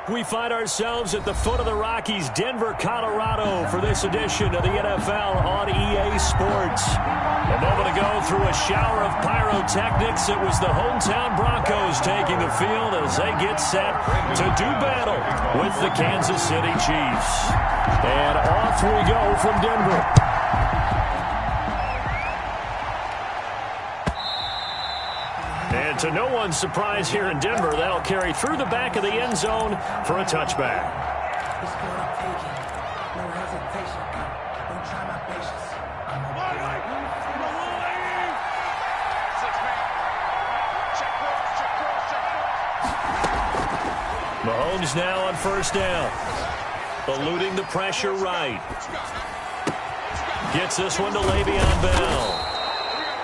We find ourselves at the foot of the Rockies, Denver, Colorado, for this edition of the NFL on EA Sports. A moment ago, through a shower of pyrotechnics, it was the hometown Broncos taking the field as they get set to do battle with the Kansas City Chiefs. And off we go from Denver. And to no one's surprise here in Denver, that'll carry through the back of the end zone for a touchback. Mahomes now on first down. Eluding the pressure right. Gets this one to Le'Veon Bell.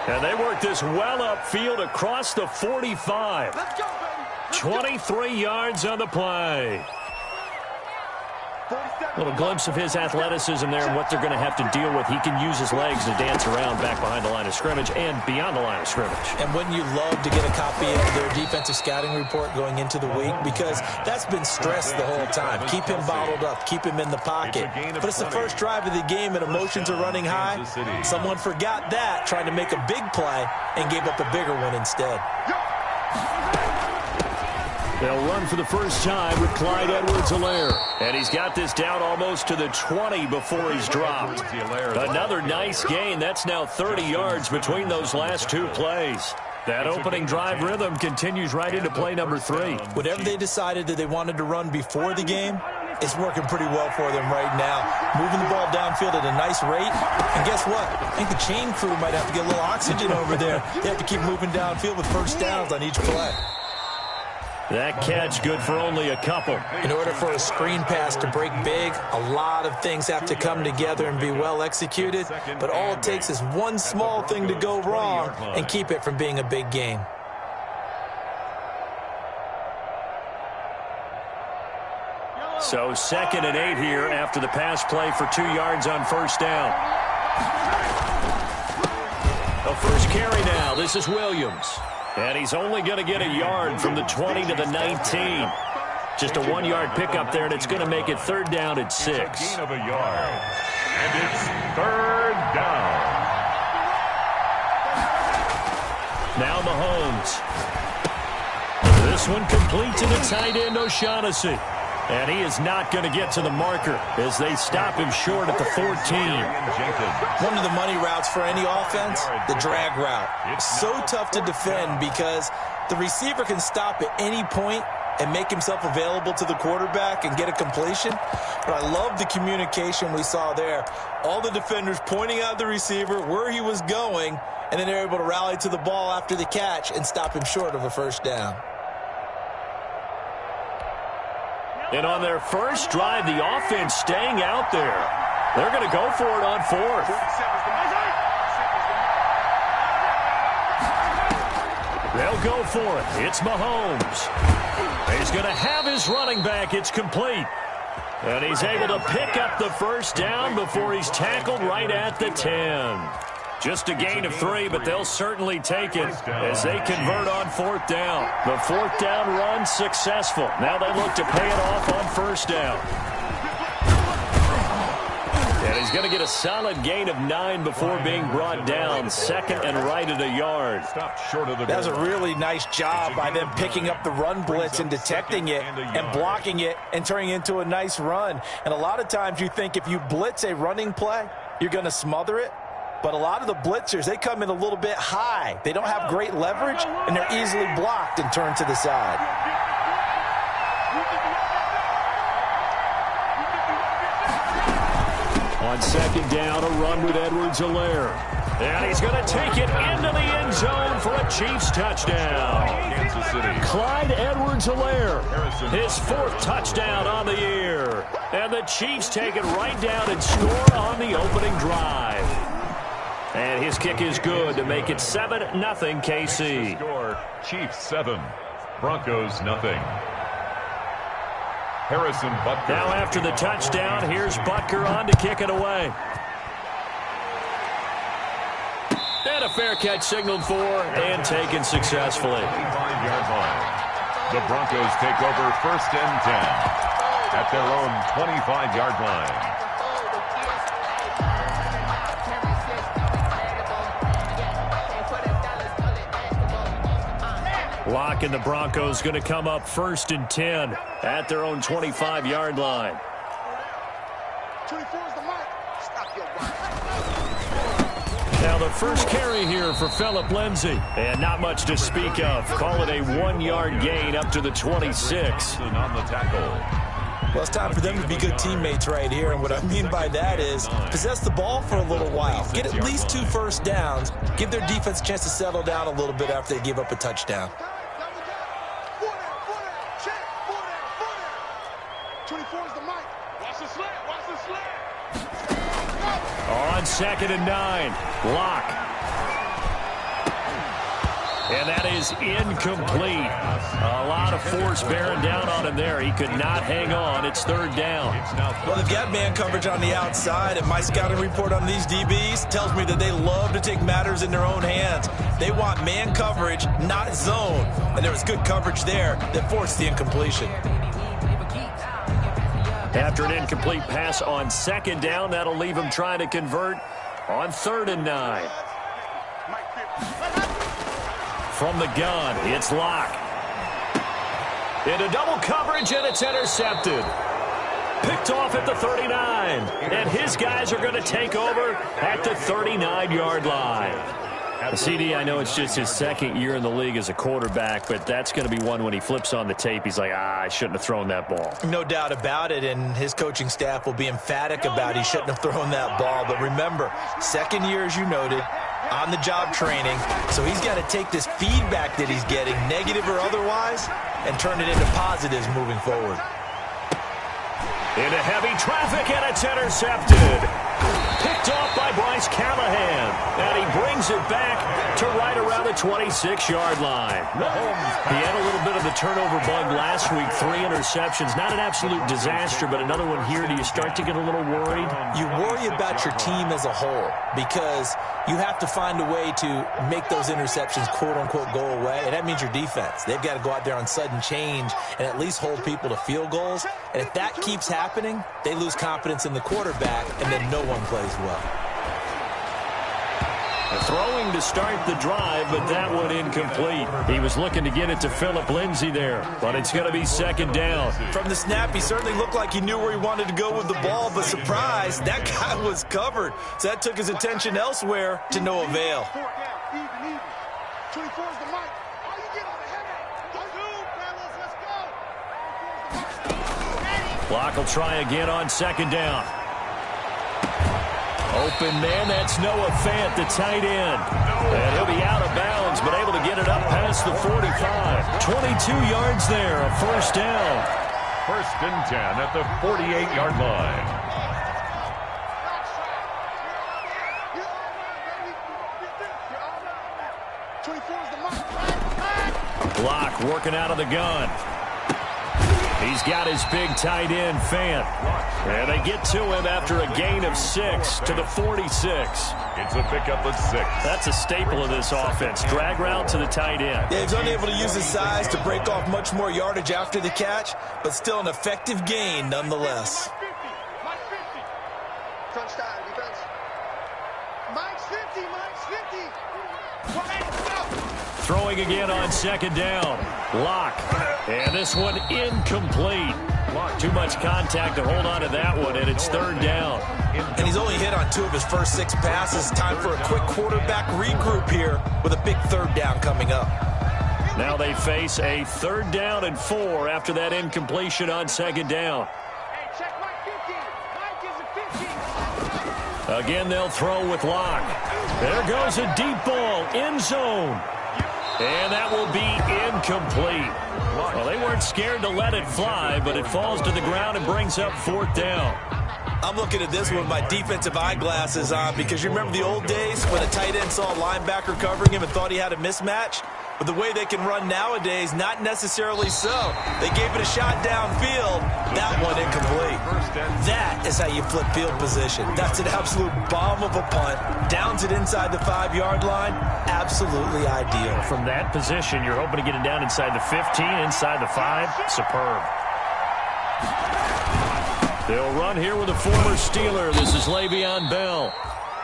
And they work this well upfield across the 45. 23 yards on the play. A little glimpse of his athleticism there and what they're going to have to deal with. He can use his legs to dance around back behind the line of scrimmage and beyond the line of scrimmage. And wouldn't you love to get a copy of their defensive scouting report going into the week? Because that's been stressed the whole time. Keep him bottled up. Keep him in the pocket. But it's the first drive of the game and emotions are running high. Someone forgot that, trying to make a big play, and gave up a bigger one instead. They'll run for the first time with Clyde Edwards-Helaire. And he's got this down almost to the 20 before he's dropped. Another nice gain. That's now 30 yards between those last two plays. That opening drive rhythm continues right into play number 3. Whatever they decided that they wanted to run before the game, it's working pretty well for them right now. Moving the ball downfield at a nice rate. And guess what? I think the chain crew might have to get a little oxygen over there. They have to keep moving downfield with first downs on each play. That catch good for only a couple. In order for a screen pass to break big, a lot of things have to come together and be well executed. But all it takes is one small thing to go wrong and keep it from being a big game. So 2nd and 8 here after the pass play for 2 yards on first down. The first carry now. This is Williams. And he's only going to get a yard from the 20 to the 19. Just a 1-yard pickup there, and it's going to make it 3rd down at 6. Gain of a yard. And it's 3rd down. Now Mahomes. This one complete to the tight end, O'Shaughnessy. And he is not going to get to the marker as they stop him short at the 14. One of the money routes for any offense, the drag route. So tough to defend because the receiver can stop at any point and make himself available to the quarterback and get a completion. But I love the communication we saw there. All the defenders pointing out the receiver, where he was going, and then they're able to rally to the ball after the catch and stop him short of a first down. And on their first drive, the offense staying out there. They're going to go for it on 4th. They'll go for it. It's Mahomes. He's going to have his running back. It's complete. And he's able to pick up the first down before he's tackled right at the 10. Just a gain of 3, but they'll certainly take it as they convert on 4th down. The 4th down run successful. Now they look to pay it off on first down. And he's going to get a solid gain of 9 before being brought down. 2nd and right at a yard. That was a really nice job by them picking up the run blitz and detecting it and blocking it and turning it into a nice run. And a lot of times you think if you blitz a running play, you're going to smother it. But a lot of the blitzers, they come in a little bit high. They don't have great leverage, and they're easily blocked and turned to the side. On 2nd down, a run with Edwards-Helaire. And he's going to take it into the end zone for a Chiefs touchdown. Kansas City. Clyde Edwards-Helaire, his 4th touchdown on the year. And the Chiefs take it right down and score on the opening drive. And his kick is good to make it 7-0 KC. Score, Chiefs 7, Broncos nothing. Harrison Butker. Now after the touchdown, here's Butker on to kick it away. And a fair catch signaled for and taken successfully. 25 yards line. The Broncos take over 1st and 10 at their own 25-yard line. Locke and the Broncos going to come up 1st and 10 at their own 25-yard line. Now the first carry here for Phillip Lindsay. And not much to speak of. Call it a 1-yard gain up to the 26. On the tackle. Well, it's time for them to be good teammates right here. And what I mean by that is possess the ball for a little while. Get at least 2 first downs. Give their defense a chance to settle down a little bit after they give up a touchdown. 24 is the mic. Watch the slant. Watch the slant. On 2nd and 9, Locke. And that is incomplete. A lot of force bearing down on him there. He could not hang on. It's 3rd down. Well, they've got man coverage on the outside, and my scouting report on these DBs tells me that they love to take matters in their own hands. They want man coverage, not zone. And there was good coverage there that forced the incompletion. After an incomplete pass on 2nd down, that'll leave him trying to convert on 3rd and 9. From the gun, it's Locke. Into double coverage, and it's intercepted. Picked off at the 39. And his guys are going to take over at the 39-yard line. CD, I know it's just his 2nd year in the league as a quarterback, but that's going to be one when he flips on the tape. He's like, I shouldn't have thrown that ball. No doubt about it, and his coaching staff will be emphatic about he shouldn't have thrown that ball. But remember, 2nd year, as you noted, on-the-job training, so he's got to take this feedback that he's getting, negative or otherwise, and turn it into positives moving forward. Into heavy traffic, and it's intercepted. Picked off by Bryce Callahan. And he brings it back to right around the 26-yard line. He had a little bit of the turnover bug last week. 3 interceptions. Not an absolute disaster, but another one here. Do you start to get a little worried? You worry about your team as a whole because you have to find a way to make those interceptions, quote-unquote, go away. And that means your defense. They've got to go out there on sudden change and at least hold people to field goals. And if that keeps happening, they lose confidence in the quarterback, and then no one plays well. Throwing to start the drive, but that one incomplete. He was looking to get it to Phillip Lindsay there, but it's going to be 2nd down. From the snap, he certainly looked like he knew where he wanted to go with the ball, but surprise, that guy was covered. So that took his attention elsewhere to no avail. 24 is the mic. Oh, you get on the header. Let's go. Locke will try again on 2nd down. Open man, that's Noah Fant, the tight end. And he'll be out of bounds, but able to get it up past the 45. 22 yards there, a 1st down. 1st and 10 at the 48-yard line. Locke working out of the gun. He's got his big tight end, Fant. And they get to him after a gain of 6 to the 46. It's a pickup of 6. That's a staple of this offense. Drag route to the tight end. Yeah, he's unable to use his size to break off much more yardage after the catch, but still an effective gain nonetheless. Mike 50. Touchdown, defense. Mike's 50. Mike's 50. Throwing again on 2nd down. Locke. And this one incomplete. Too much contact to hold on to that one, and it's 3rd down. And he's only hit on 2 of his first 6 passes. Time for a quick quarterback regroup here with a big 3rd down coming up. Now they face a 3rd down and 4 after that incompletion on 2nd down. Hey, check Mike 50. Mike is a 50. Again, they'll throw with Locke. There goes a deep ball, end zone. And that will be incomplete. Well, they weren't scared to let it fly, but it falls to the ground and brings up 4th down. I'm looking at this one with my defensive eyeglasses on because you remember the old days when a tight end saw a linebacker covering him and thought he had a mismatch? But the way they can run nowadays, not necessarily so. They gave it a shot downfield. That one incomplete. That is how you flip field position. That's an absolute bomb of a punt. Downs it inside the 5-yard line. Absolutely ideal. From that position, you're hoping to get it down inside the 15, inside the 5. Superb. They'll run here with a former Steeler. This is Le'Veon Bell.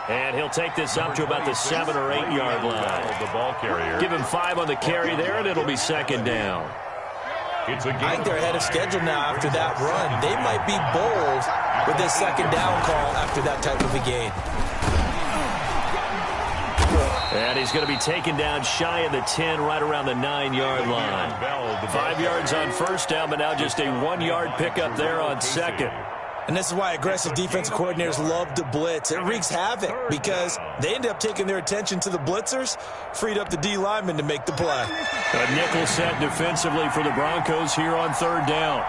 And he'll take this up to about the 7 or 8 yard line. The ball carrier. Give him 5 on the carry there, and it'll be second down. It's a game. I think they're ahead of schedule now after that run. They might be bold with this second down call after that type of a gain. And he's going to be taken down shy of the 10, right around the 9-yard line. 5 yards on first down, but now just a 1-yard pickup there on second. And this is why aggressive defensive coordinators love to blitz. It wreaks havoc because they end up taking their attention to the blitzers, freed up the D lineman to make the play. A nickel set defensively for the Broncos here on third down.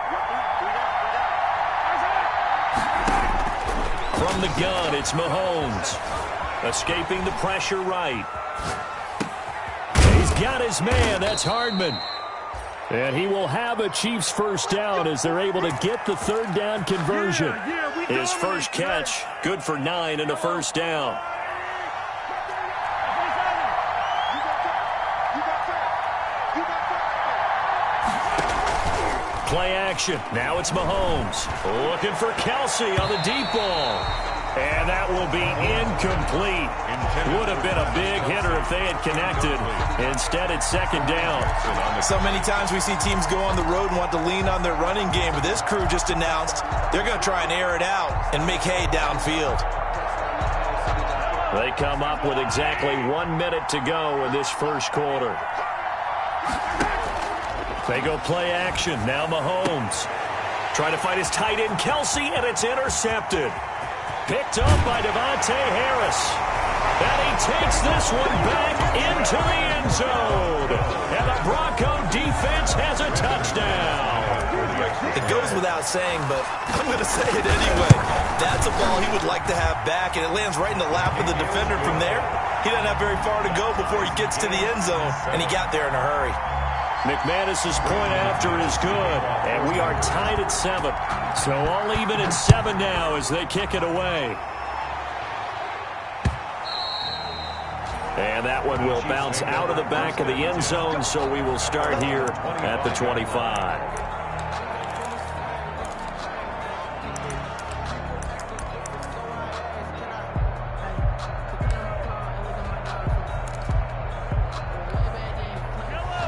From the gun, it's Mahomes. Escaping the pressure right. He's got his man. That's Hardman. And he will have a Chiefs first down as they're able to get the third down conversion. His first catch, good for 9 and a first down. Play action. Now it's Mahomes. Looking for Kelsey on the deep ball. And that will be incomplete. Would have been a big hitter if they had connected. Instead, it's second down. So many times we see teams go on the road and want to lean on their running game, but this crew just announced they're going to try and air it out and make hay downfield. They come up with exactly 1 minute to go in this first quarter. They go play action. Now Mahomes. Trying to fight his tight end, Kelsey, and it's intercepted. Picked up by Devontae Harris. And he takes this one back into the end zone. And the Bronco defense has a touchdown. It goes without saying, but I'm going to say it anyway. That's a ball he would like to have back, and it lands right in the lap of the defender from there. He doesn't have very far to go before he gets to the end zone, and he got there in a hurry. McManus's point after is good, and we are tied at 7. So all even at 7 now as they kick it away. And that one will bounce out of the back of the end zone, so we will start here at the 25.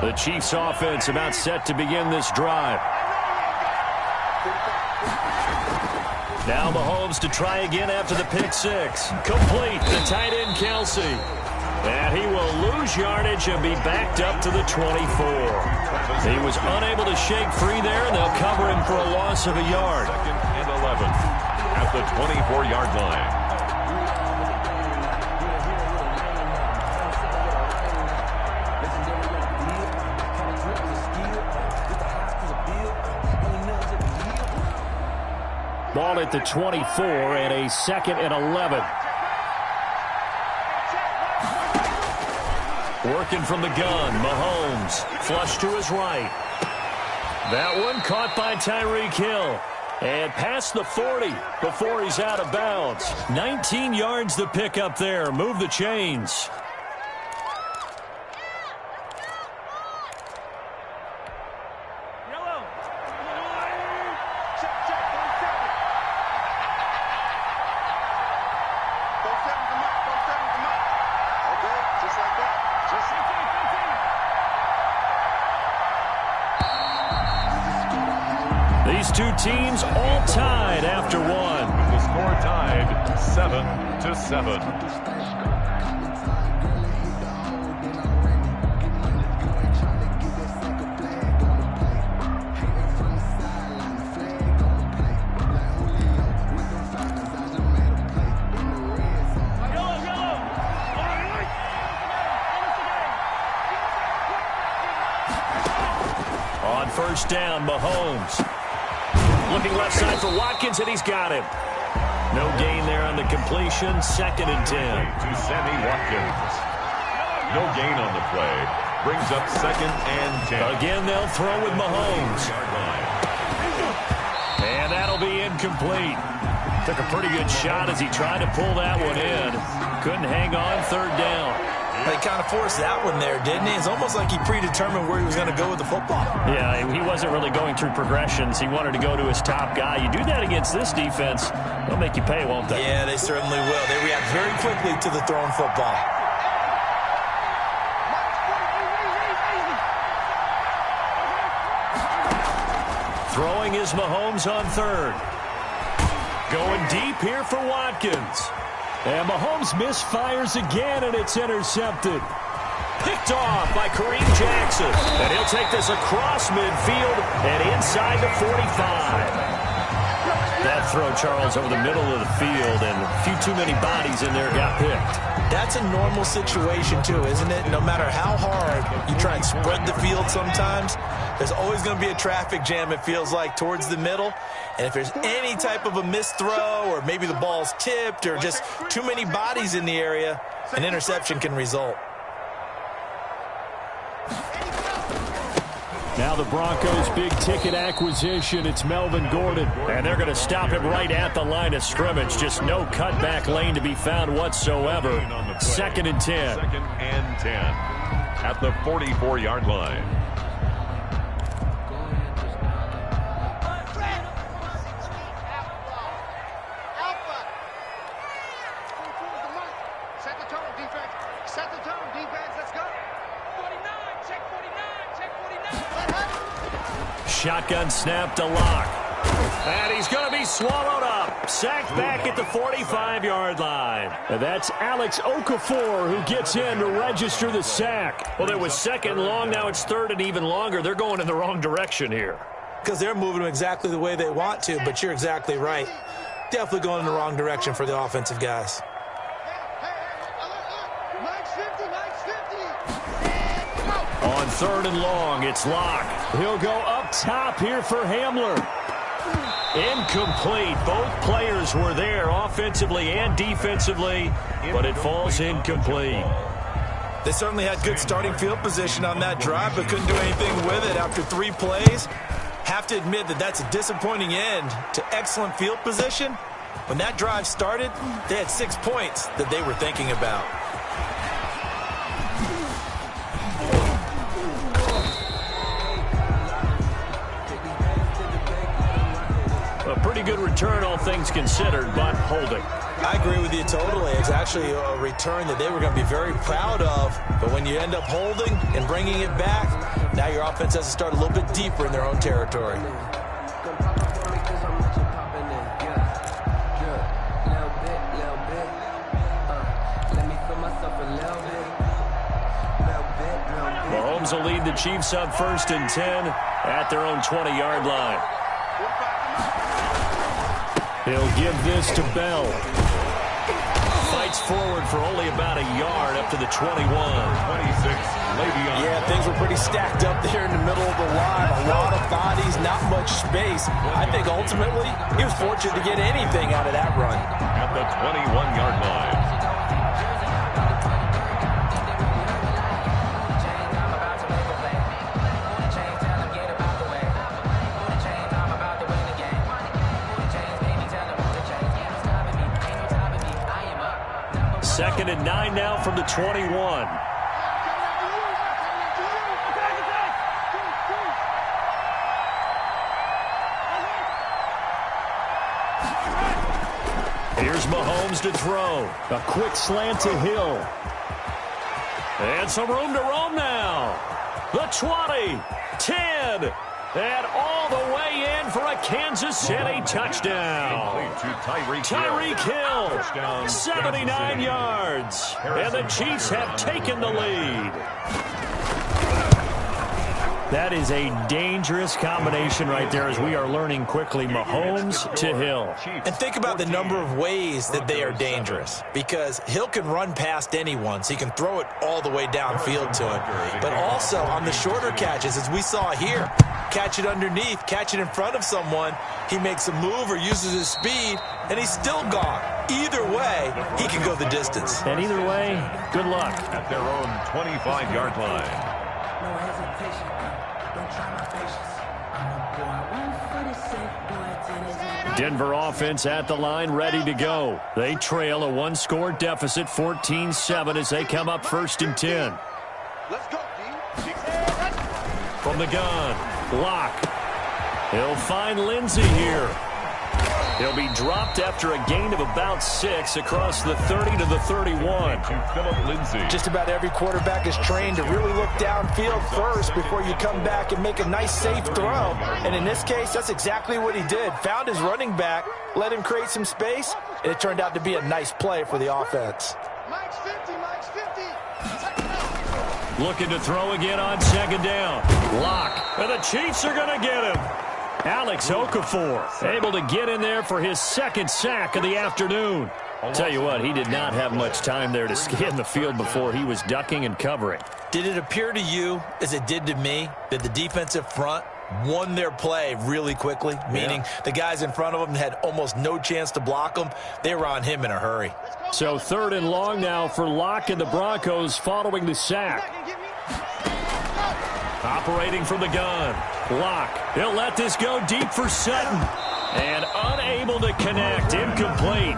The Chiefs offense about set to begin this drive. Now Mahomes to try again after the pick 6. Complete, the tight end Kelsey. And he will lose yardage and be backed up to the 24. He was unable to shake free there, and they'll cover him for a loss of a yard. 2nd and 11 at the 24-yard line. Ball at the 24 and a 2nd and 11. Working from the gun, Mahomes. Flush to his right. That one caught by Tyreek Hill. And past the 40 before he's out of bounds. 19 yards to pick up there. Move the chains. These two teams all tied after one. The score tied 7-7. On first down, Mahomes. Looking left side for Watkins, and he's got him. No gain there on the completion. 2nd and 10. To Sammy Watkins. No gain on the play. brings up 2nd and 10. Again, they'll throw with Mahomes. And that'll be incomplete. Took a pretty good shot as he tried to pull that one in. Couldn't hang on 3rd down. They kind of forced that one there, didn't he? It's almost like he predetermined where he was going to go with the football. Yeah, he wasn't really going through progressions. He wanted to go to his top guy. You do that against this defense, they'll make you pay, won't they? Yeah, they certainly will. They react very quickly to the thrown football. Throwing is Mahomes on 3rd. Going deep here for Watkins. And Mahomes misfires again, and it's intercepted. Picked off by Kareem Jackson. And he'll take this across midfield and inside the 45. That throw, Charles, over the middle of the field, and a few too many bodies in there got picked. That's a normal situation, too, isn't it? No matter how hard you try and spread the field sometimes, there's always going to be a traffic jam, it feels like, towards the middle. And if there's any type of a missed throw or maybe the ball's tipped or just too many bodies in the area, an interception can result. Now the Broncos' big-ticket acquisition, it's Melvin Gordon. And they're going to stop him right at the line of scrimmage. Just no cutback lane to be found whatsoever. 2nd and 10. 2nd and 10 at the 44-yard line. Set the tone, defense. Set the tone, defense. Let's go. 49, check 49, check 49. Shotgun snap to Lock. And he's going to be swallowed up. Sacked back at the 45-yard line. And that's Alex Okafor who gets in to register the sack. Well, it was 2nd and long. Now it's 3rd and even longer. They're going in the wrong direction here. Because they're moving them exactly the way they want to, but you're exactly right. Definitely going in the wrong direction for the offensive guys. On 3rd and long, it's Lock. He'll go up top here for Hamler. Incomplete. Both players were there offensively and defensively, but it falls incomplete. They certainly had good starting field position on that drive, but couldn't do anything with it after 3 plays. Have to admit that that's a disappointing end to excellent field position. When that drive started, they had 6 points that they were thinking about. A pretty good return, all things considered, but holding. I agree with you totally. It's actually a return that they were going to be very proud of. But when you end up holding and bringing it back, now your offense has to start a little bit deeper in their own territory. Mahomes will lead the Chiefs up 1st and 10 at their own 20-yard line. He'll give this to Bell. Fights forward for only about a yard up to the 21. 26, Le'Veon. Yeah, things were pretty stacked up there in the middle of the line. A lot of bodies, not much space. I think ultimately he was fortunate to get anything out of that run. At the 21-yard line. Second and 9 now from the 21. Here's Mahomes to throw. A quick slant to Hill. And some room to roam now. The 20, 10, and all the way in for a Kansas City touchdown. Tyreek Hill, 79 yards. And the Chiefs have taken the lead. That is a dangerous combination right there, as we are learning quickly. Mahomes to Hill. And think about the number of ways that they are dangerous, because Hill can run past anyone, so he can throw it all the way downfield to him. But also on the shorter catches, as we saw here, catch it underneath, catch it in front of someone, he makes a move or uses his speed, and he's still gone. Either way, he can go the distance. And either way, good luck. At their own 25-yard line. Denver offense at the line, ready to go. They trail a one-score deficit, 14-7, as they come up 1st and 10. Let's go, D. From the gun, Locke. He'll find Lindsey here. He'll be dropped after a gain of about 6 across the 30 to the 31. Just about every quarterback is trained to really look downfield first before you come back and make a nice, safe throw. And in this case, that's exactly what he did. Found his running back, let him create some space, and it turned out to be a nice play for the offense. Mike's 50, Mike's 50. Looking to throw again on 2nd down. Locke, and the Chiefs are going to get him. Alex Okafor able to get in there for his 2nd sack of the afternoon. Tell you what, he did not have much time there to scan the field before he was ducking and covering. Did it appear to you, as it did to me, that the defensive front won their play really quickly? Meaning the guys in front of them had almost no chance to block them. They were on him in a hurry. So 3rd and long now for Locke and the Broncos following the sack. Operating from the gun, Locke. He'll let this go deep for Sutton. And unable to connect, incomplete.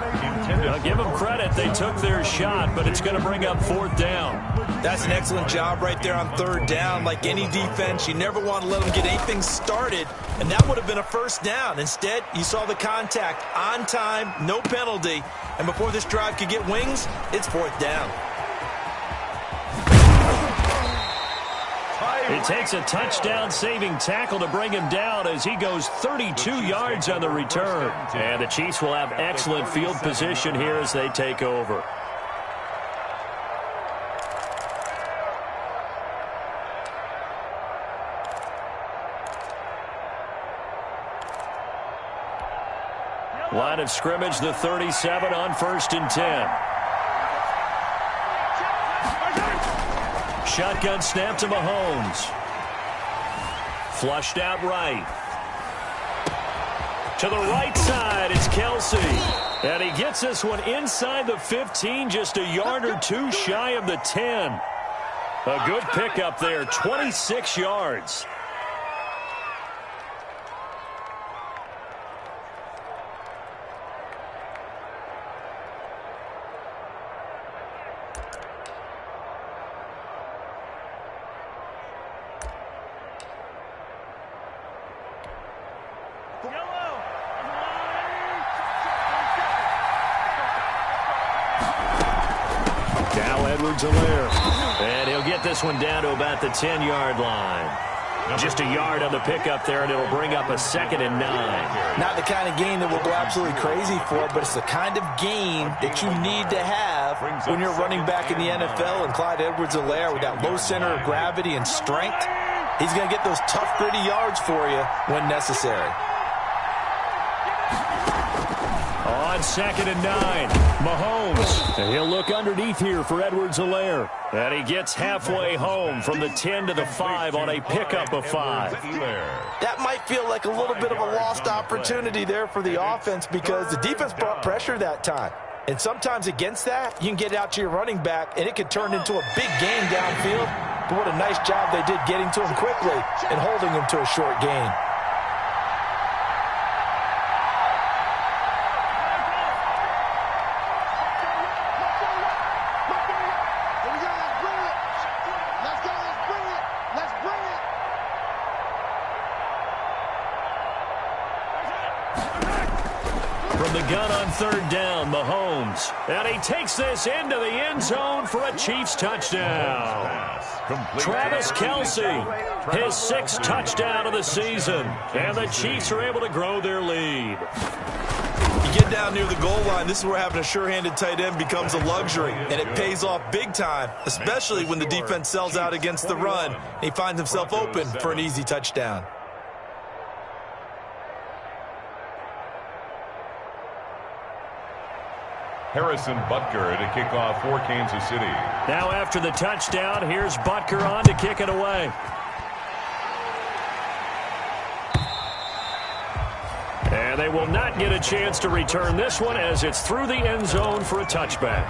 I'll give them credit, they took their shot, but it's going to bring up 4th down. That's an excellent job right there on 3rd down. Like any defense, you never want to let them get anything started, and that would have been a 1st down. Instead, you saw the contact on time, no penalty, and before this drive could get wings, it's 4th down. It takes a touchdown-saving tackle to bring him down as he goes 32 yards on the return. And the Chiefs will have excellent field position here as they take over. Line of scrimmage, the 37 on 1st and 10. Shotgun snap to Mahomes. Flushed out right. To the right side, it's Kelsey. And he gets this one inside the 15, just a yard or 2 shy of the 10. A good pickup there, 26 yards. And he'll get this one down to about the 10-yard line. Just a yard on the pickup there, and it'll bring up a 2nd and 9. Not the kind of gain that we'll go absolutely crazy for, but it's the kind of gain that you need to have when you're running back in the NFL. And Clyde Edwards-Helaire, with that low center of gravity and strength, he's going to get those tough, gritty yards for you when necessary. On 2nd and 9, Mahomes. And he'll look underneath here for Edwards-Helaire. And he gets halfway home from the 10 to the 5 on a pickup of 5. That might feel like a little bit of a lost opportunity there for the offense because the defense brought pressure that time. And sometimes against that, you can get out to your running back, and it could turn into a big game downfield. But what a nice job they did getting to him quickly and holding him to a short gain. From the gun on 3rd down, Mahomes. And he takes this into the end zone for a Chiefs touchdown. Travis Kelsey, his 6th touchdown of the season. And the Chiefs are able to grow their lead. You get down near the goal line, this is where having a sure-handed tight end becomes a luxury. And it pays off big time, especially when the defense sells out against the run. And he finds himself open for an easy touchdown. Harrison Butker to kick off for Kansas City. Now after the touchdown, here's Butker on to kick it away. And they will not get a chance to return this one as it's through the end zone for a touchback.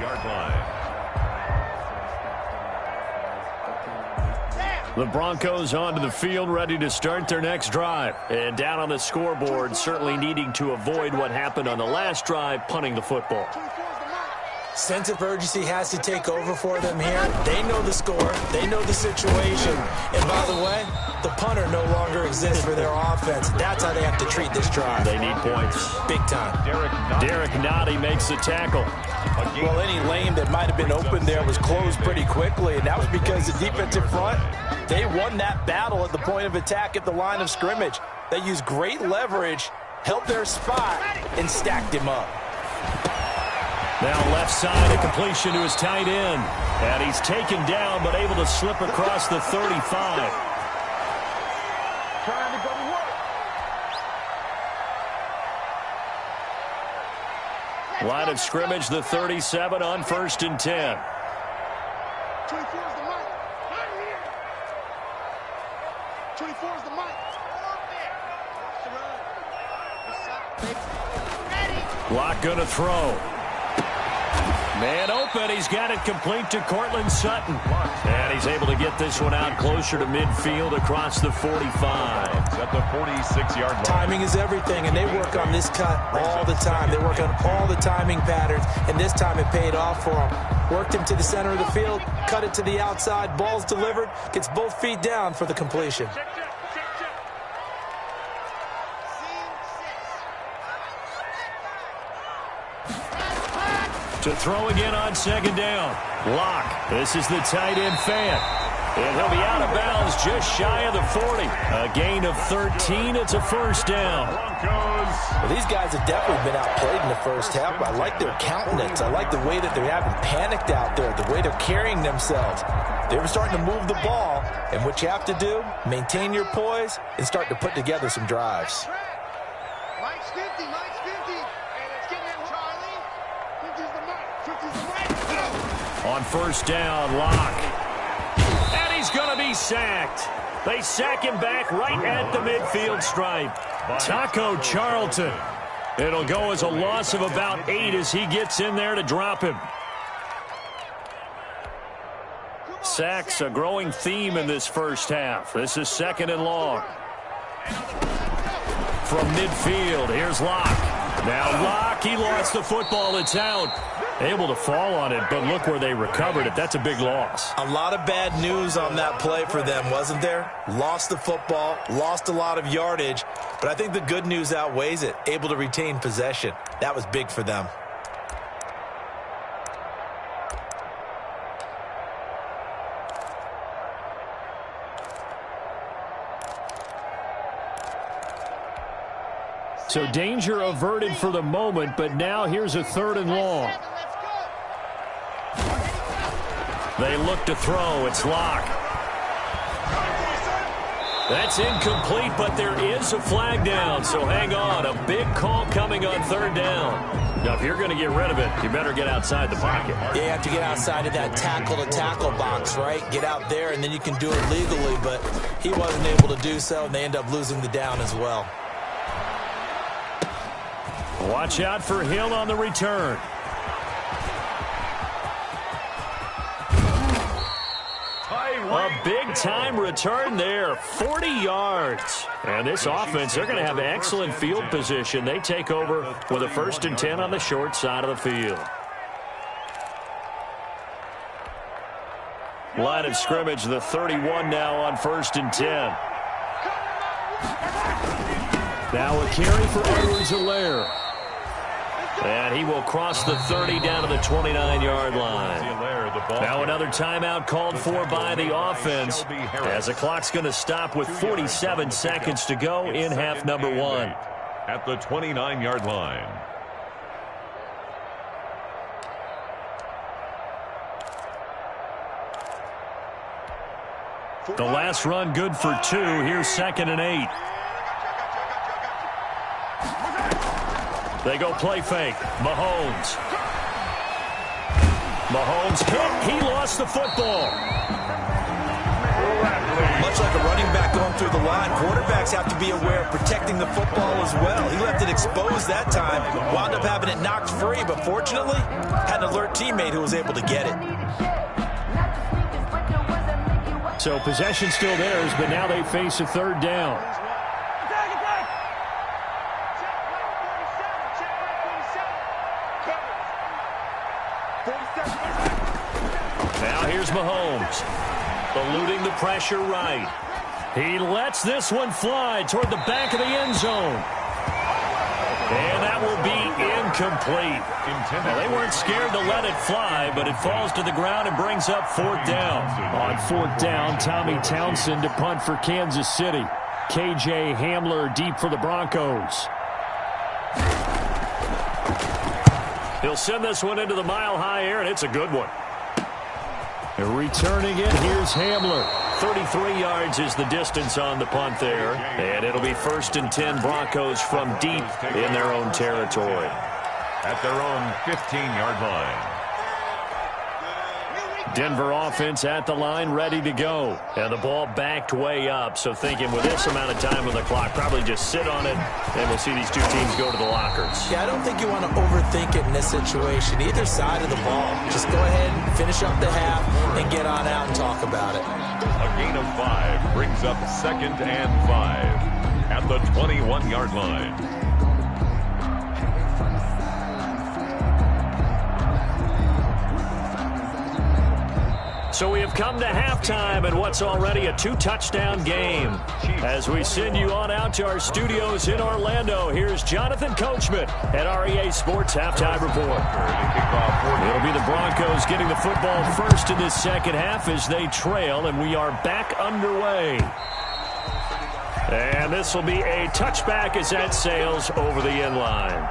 The Broncos onto the field, ready to start their next drive. And down on the scoreboard, certainly needing to avoid what happened on the last drive, punting the football. Sense of urgency has to take over for them here. They know the score. They know the situation. And by the way, the punter no longer exists for their offense. That's how they have to treat this drive. They need points. Big time. Derek Nottie makes the tackle. Well, any lane that might have been open there was closed pretty quickly, and that was because the defensive front, they won that battle at the point of attack at the line of scrimmage. They used great leverage, held their spot, and stacked him up. Now left side, a completion to his tight end. And he's taken down, but able to slip across the 35. Trying to go to work. Line of scrimmage, the 37 on 1st and 10. 24 is the mic. Right here. 24 is the mic. Ready. Lock going to throw. Man open. He's got it complete to Cortland Sutton. And he's able to get this one out closer to midfield across the 45. At the 46-yard line. Timing is everything, and they work on this cut all the time. They work on all the timing patterns, and this time it paid off for them. Worked him to the center of the field, cut it to the outside, ball's delivered, gets both feet down for the completion. To throw again on 2nd down. Lock. This is the tight end fan. And he'll be out of bounds just shy of the 40. A gain of 13. It's a 1st down. Well, these guys have definitely been outplayed in the first half. I like their countenance. I like the way that they're having panicked out there, the way they're carrying themselves. They were starting to move the ball, and what you have to do, maintain your poise and start to put together some drives. Mike's 50, Mike's 50. Hey, let's get him, Charlie. 50's the mic, 50's the mic. On 1st down, Lock. And he's going to be sacked. They sack him back right at the midfield stripe. Taco Charlton. It'll go as a loss of about 8 as he gets in there to drop him. Sacks, a growing theme in this first half. This is 2nd and long. From midfield, here's Locke. Now Locke, he lost the football. It's out. Able to fall on it, but look where they recovered it. That's a big loss. A lot of bad news on that play for them, wasn't there? Lost the football, lost a lot of yardage, but I think the good news outweighs it. Able to retain possession. That was big for them. So danger averted for the moment, but now here's a 3rd and long. They look to throw. It's Locke. That's incomplete, but there is a flag down, so hang on. A big call coming on 3rd down. Now, if you're going to get rid of it, you better get outside the pocket. Yeah, you have to get outside of that tackle-to-tackle box, right? Get out there, and then you can do it legally, but he wasn't able to do so, and they end up losing the down as well. Watch out for Hill on the return. A big-time return there, 40 yards. And this offense, they're going to have excellent field position. They take over with a 1st and 10 on the short side of the field. Line of scrimmage, the 31 now on 1st and 10. Now a carry for Edwards-Helaire. And he will cross the 30 down to the 29-yard line. Now another timeout called for by the offense as the clock's going to stop with 47 seconds to go in half number 1. At the 29-yard line. The last run good for 2. Here's 2nd and 8. They go play fake. Mahomes hit. He lost the football. Much like a running back going through the line, quarterbacks have to be aware of protecting the football as well. He left it exposed that time, wound up having it knocked free, but fortunately, had an alert teammate who was able to get it. So possession still theirs, but now they face a third down. Now here's Mahomes, eluding the pressure right. He lets this one fly toward the back of the end zone. And that will be incomplete. Now, they weren't scared to let it fly, but it falls to the ground and brings up fourth down. On fourth down, Tommy Townsend to punt for Kansas City. KJ Hamler deep for the Broncos. He'll send this one into the mile-high air, and it's a good one. Returning it, here's Hamler. 33 yards is the distance on the punt there. And it'll be 1st and 10 Broncos from deep in their own territory. At their own 15-yard line. Denver offense at the line, ready to go. And the ball backed way up. So thinking with this amount of time on the clock, probably just sit on it, and we'll see these two teams go to the lockers. Yeah, I don't think you want to overthink it in this situation. Either side of the ball. Just go ahead and finish up the half and get on out and talk about it. A gain of 5 brings up 2nd and 5 at the 21-yard line. So we have come to halftime in what's already a 2-touchdown game. As we send you on out to our studios in Orlando, here's Jonathan Coachman at REA Sports Halftime Report. It'll be the Broncos getting the football first in this second half as they trail, and we are back underway. And this will be a touchback as that sails over the end line.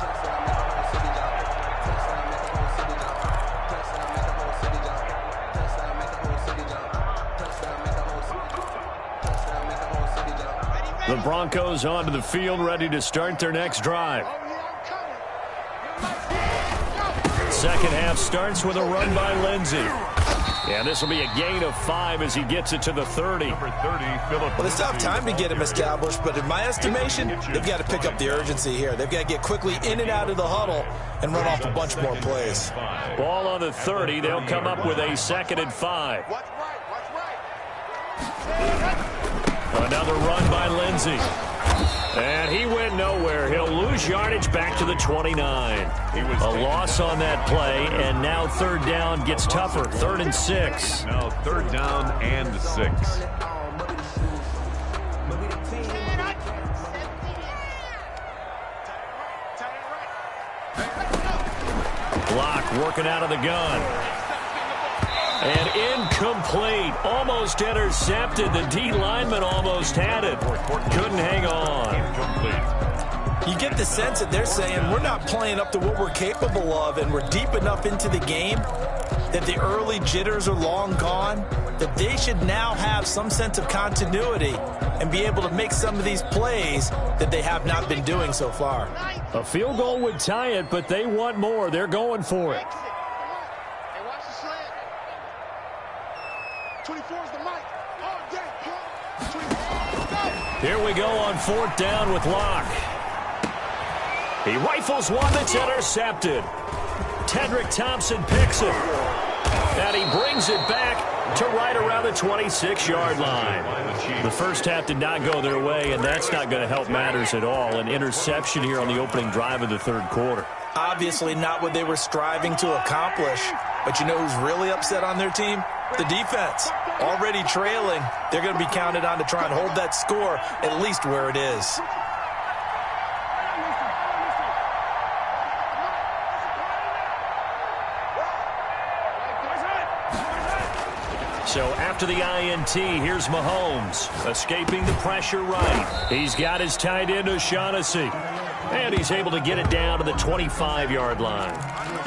The Broncos onto the field, ready to start their next drive. Second half starts with a run by Lindsey. And this will be a gain of 5 as he gets it to the 30. Well, they still have time to get him established, but in my estimation, they've got to pick up the urgency here. They've got to get quickly in and out of the huddle and run off a bunch more plays. Ball on the 30. They'll come up with a 2nd and 5. Another run by Lindsey. And he went nowhere. He'll lose yardage back to the 29. A loss on that play, and now third down gets tougher. 3rd and 6. Now 3rd down and 6. Block working out of the gun. And incomplete. Almost intercepted. The D lineman almost had it. Couldn't hang on. You get the sense that they're saying we're not playing up to what we're capable of, and we're deep enough into the game that the early jitters are long gone, that they should now have some sense of continuity and be able to make some of these plays that they have not been doing so far. A field goal would tie it, but they want more. They're going for it. Here we go on 4th down with Locke. He rifles one that's intercepted. Tedrick Thompson picks it. And he brings it back to right around the 26-yard line. The first half did not go their way, and that's not going to help matters at all. An interception here on the opening drive of the 3rd quarter. Obviously not what they were striving to accomplish. But you know who's really upset on their team? The defense. Already trailing. They're going to be counted on to try and hold that score at least where it is. So after the INT, here's Mahomes, escaping the pressure right. He's got his tight end O'Shaughnessy, and he's able to get it down to the 25-yard line.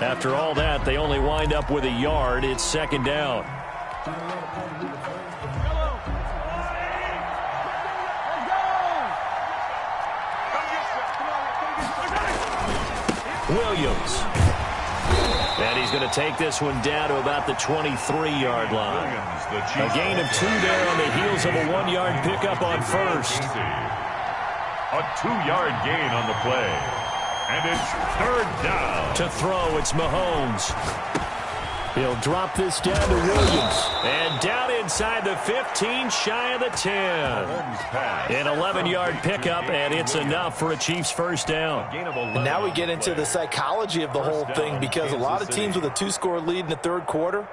After all that, they only wind up with a yard. It's 2nd down. Williams. And he's going to take this one down to about the 23-yard line. A gain of 2 there on the heels of a 1-yard pickup on first. A 2-yard gain on the play. And it's 3rd down. To throw, it's Mahomes. He'll drop this down to Williams. And down inside the 15, shy of the 10. An 11-yard pickup, and it's enough for a Chiefs first down. And now we get into the psychology of the whole thing, because a lot of teams with a 2-score lead in the third quarter,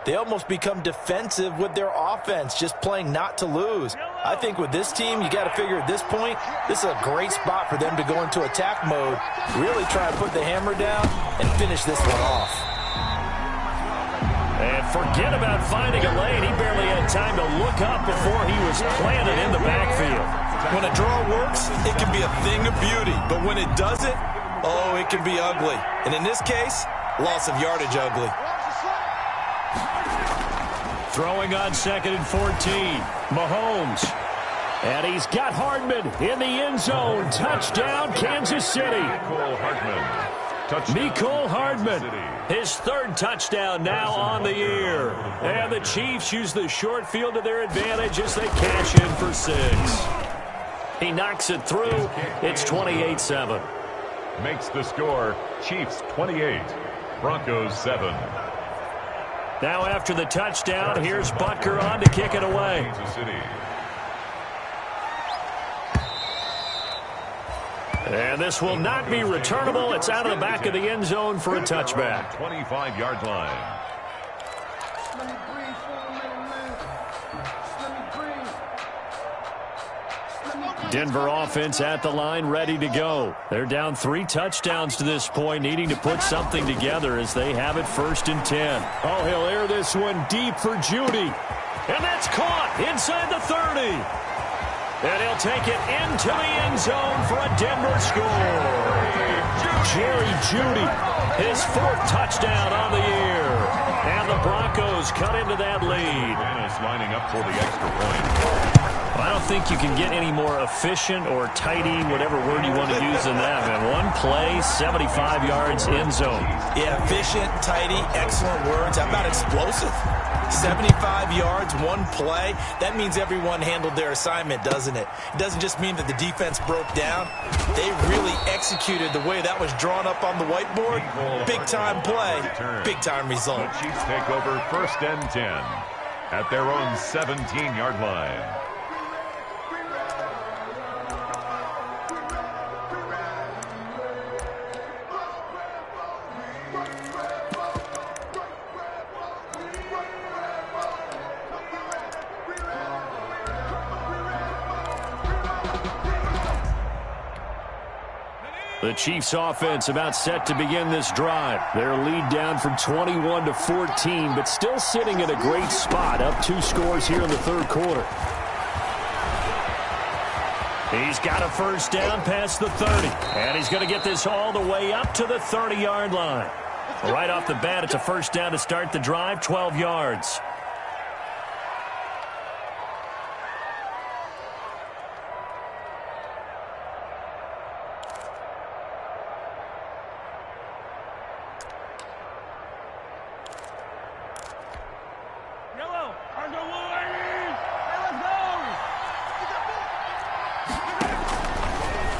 they almost become defensive with their offense, just playing not to lose. I think with this team, you got to figure at this point, this is a great spot for them to go into attack mode, really try to put the hammer down and finish this one off. And forget about finding a lane. He barely had time to look up before he was planted in the backfield. When a draw works, it can be a thing of beauty. But when it doesn't, oh, it can be ugly. And in this case, loss of yardage ugly. Throwing on 2nd and 14. Mahomes. And he's got Hardman in the end zone. Touchdown, Kansas City. Mecole Hardman, his 3rd touchdown now on the year. And the Chiefs use the short field to their advantage as they cash in for 6. He knocks it through. It's 28-7. Makes the score Chiefs 28, Broncos 7. Now after the touchdown, here's Butker on to kick it away. Kansas City. And this will not be returnable. It's out of the back of the end zone for a touchback. 25-yard line. Denver offense at the line, ready to go. They're down 3 touchdowns to this point, needing to put something together as they have it 1st and 10. Oh, he'll air this one deep for Judy. And that's caught inside the 30. And he'll take it into the end zone for a Denver score. Jerry Judy, his 4th touchdown on the year. And the Broncos cut into that lead. Lining up for the extra point. I don't think you can get any more efficient or tidy, whatever word you want to use in that, man. One play, 75 yards, end zone. Yeah, efficient, tidy, excellent words. How about explosive? 75 yards, one play. That means everyone handled their assignment, doesn't it? It doesn't just mean that the defense broke down. They really executed the way that was drawn up on the whiteboard. Big-time play, big-time result. The Chiefs take over 1st and 10 at their own 17-yard line. The Chiefs offense about set to begin this drive. Their lead down from 21 to 14, but still sitting in a great spot, up 2 scores here in the 3rd quarter. He's got a 1st down past the 30, and he's going to get this all the way up to the 30-yard line. Right off the bat, it's a 1st down to start the drive, 12 yards.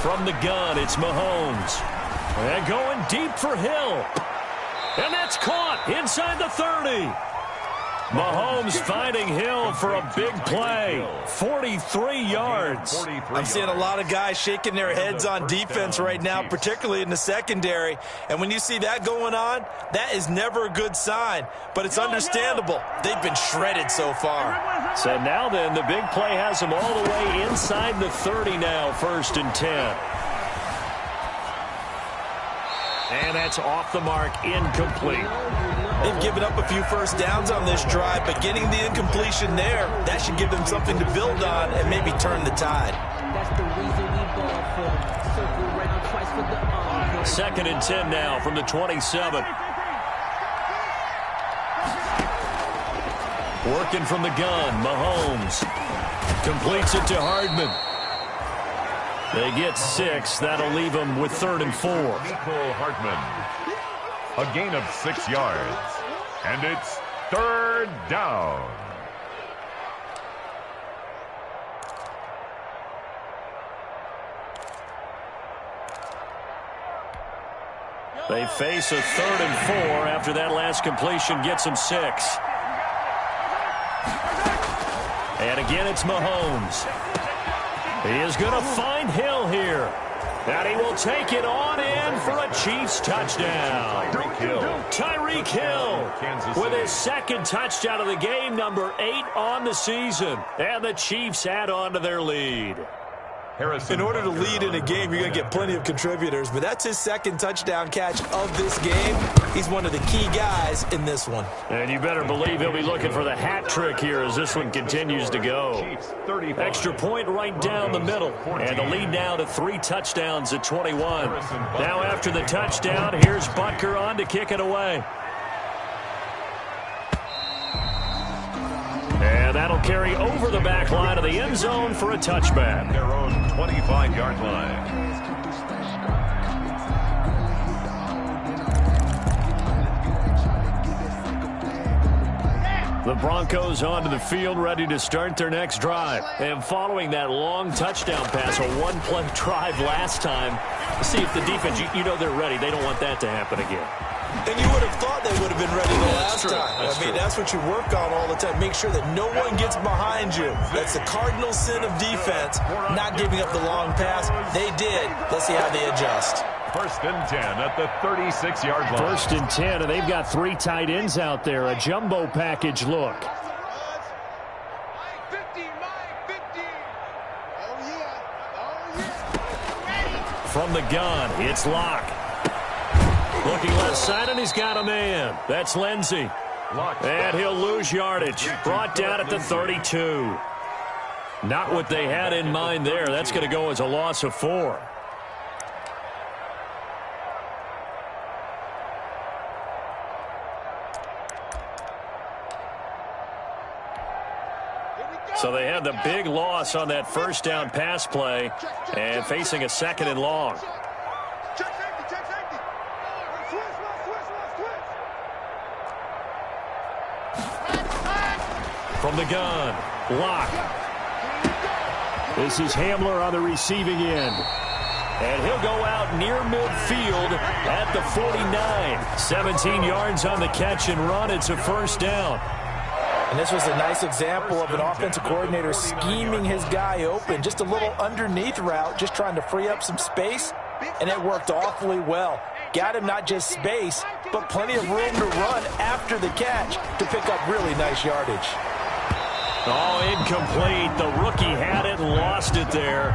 From the gun, it's Mahomes. And going deep for Hill. And that's caught inside the 30. Mahomes finding Hill for a big play. 43 yards. I'm seeing a lot of guys shaking their heads on defense right now, particularly in the secondary. And when you see that going on, that is never a good sign. But it's understandable. They've been shredded so far. So now then, the big play has them all the way inside the 30 now, 1st and 10. And that's off the mark, incomplete. They've given up a few 1st downs on this drive, but getting the incompletion there, that should give them something to build on and maybe turn the tide. That's the reason we ball for. Circle around twice for the encore. 2nd and 10 now from the 27. Working from the gun, Mahomes completes it to Hardman. They get 6. That'll leave them with 3rd and 4. Mecole Hardman. A gain of 6 yards. And it's 3rd down. They face a 3rd and 4 after that last completion gets them 6. And again, it's Mahomes. He is going to find Hill here. And he will take it on in for a Chiefs touchdown. Tyreek Hill with his 2nd touchdown of the game, number 8 on the season. And the Chiefs add on to their lead. In order to lead in a game, you're going to get plenty of contributors, but that's his 2nd touchdown catch of this game. He's one of the key guys in this one. And you better believe he'll be looking for the hat trick here as this one continues to go. Extra point right down the middle. And the lead now to 3 touchdowns at 21. Now after the touchdown, here's Butker on to kick it away. And that'll carry over the back line of the end zone for a touchback. Their own 25-yard line. The Broncos onto the field, ready to start their next drive. And following that long touchdown pass, a one-play drive last time, see if the defense, you know they're ready. They don't want that to happen again. And you would have thought they would have been ready the last time. That's what you work on all the time. Make sure that no one gets behind you. That's the cardinal sin of defense, not giving up the long pass. They did. Let's see how they adjust. 1st and 10 at the 36-yard line. 1st and 10, and they've got 3 tight ends out there. A jumbo package look. From the gun, it's Locke. Looking left side, and he's got a man. That's Lindsey. And he'll lose yardage. Brought down at the 32. Not what they had in mind there. That's going to go as a loss of 4. So they had the big loss on that 1st down pass play and facing a 2nd and long. From the gun, Locke. This is Hamler on the receiving end. And he'll go out near midfield at the 49. 17 yards on the catch and run. It's a 1st down. And this was a nice example of an offensive coordinator scheming his guy open. Just a little underneath route, just trying to free up some space. And it worked awfully well. Got him not just space, but plenty of room to run after the catch to pick up really nice yardage. Oh, incomplete. The rookie had it and lost it there.